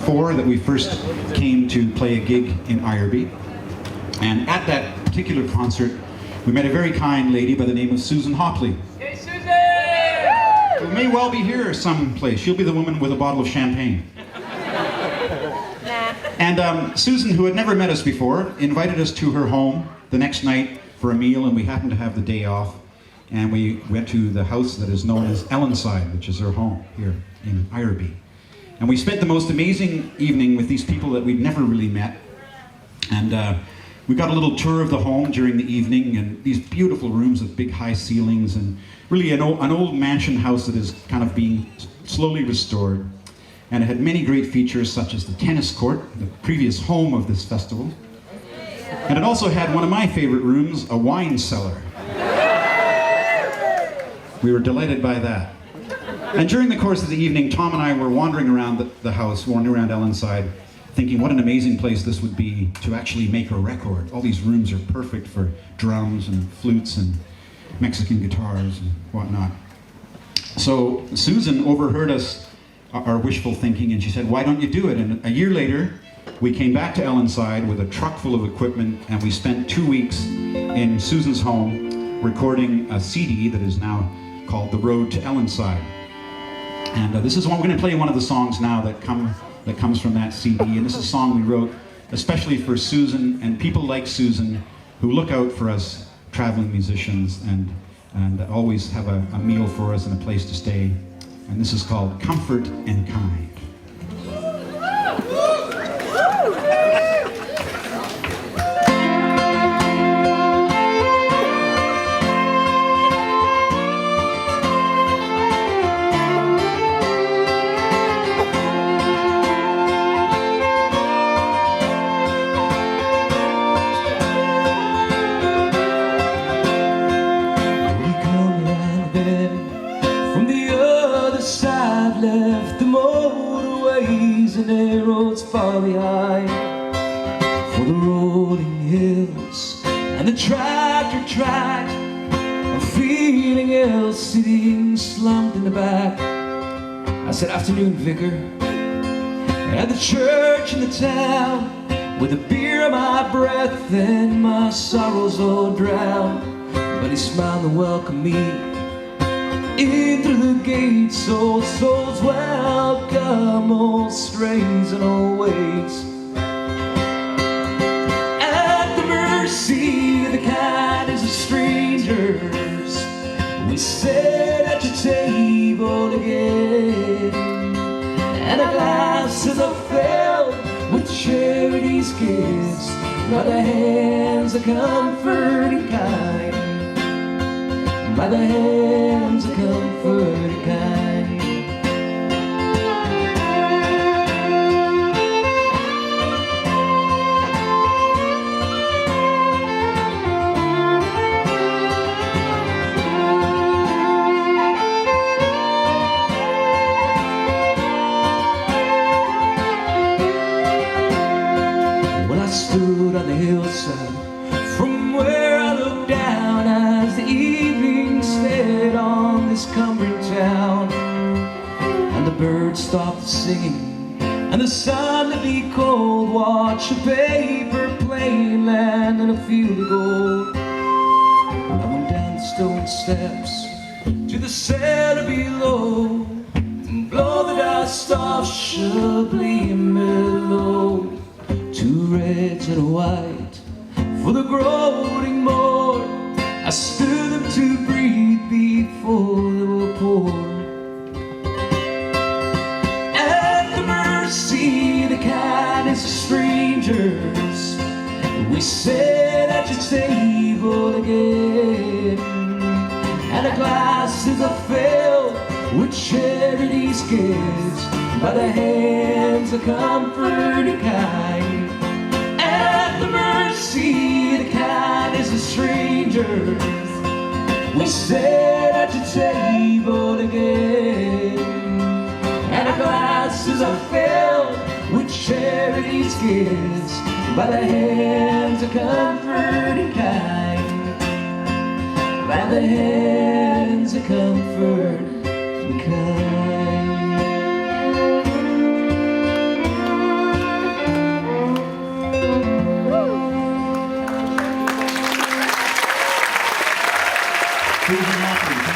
2004 that we first came to play a gig in Ireby. And at that particular concert, we met a very kind lady by the name of Susan Hopley. Hey, Susan! Who may well be here someplace. She'll be the woman with a bottle of champagne. And Susan, who had never met us before, invited us to her home the next night for a meal, and we happened to have the day off. And we went to the house that is known as Ellenside, which is her home here in Ireby. And we spent the most amazing evening with these people that we'd never really met. And we got a little tour of the home during the evening, and these beautiful rooms with big high ceilings, and really an old mansion house that is kind of being slowly restored. And it had many great features, such as the tennis court, the previous home of this festival. And it also had one of my favorite rooms, a wine cellar. We were delighted by that. And during the course of the evening, Tom and I were wandering around the house, wandering around Ellenside, thinking what an amazing place this would be to actually make a record. All these rooms are perfect for drums and flutes and Mexican guitars and whatnot. So Susan overheard us, our wishful thinking, and she said, why don't you do it? And a year later, we came back to Ellenside with a truck full of equipment, and we spent 2 weeks in Susan's home recording a CD that is now called The Road to Ellenside. And this is one, we're going to play one of the songs now that comes from that CD, and this is a song we wrote especially for Susan and people like Susan who look out for us traveling musicians and always have a meal for us and a place to stay. And this is called Comfort and Kind. Left the motorways and air roads far behind, for the rolling hills and the tractor track. I'm feeling ill, sitting slumped in the back. I said, afternoon, vicar, at the church in the town, with a beer in my breath and my sorrows all drowned. But he smiled and welcomed me in through the gates. Old souls welcome, old strains and old ways. At the mercy of the kindness of strangers, we sit at your table again, and our glasses are filled with charity's gifts by the hands of comfort and kind. By the hands of comfort and kind. When I stood on the hillside, from where I looked down as the evening stayed on this cumbering town, and the birds stopped singing and the sun to be cold, watch a paper plane land in a field of gold. I went down the stone steps to the cellar below and blow the dust off sharply and mellow. 2 reds and a white for the growing morn. I stood them to breathe before they were poured. At the mercy, the kindness of strangers, we sit at your table again, and our glasses are filled with charity's gifts by the hands of comfort and kind. At the mercy, the kindness of strangers, we sit at your table again, and our glasses are filled with charity's gifts by the hands of comfort and kind. By the hands of comfort and kind. Susan Lockley.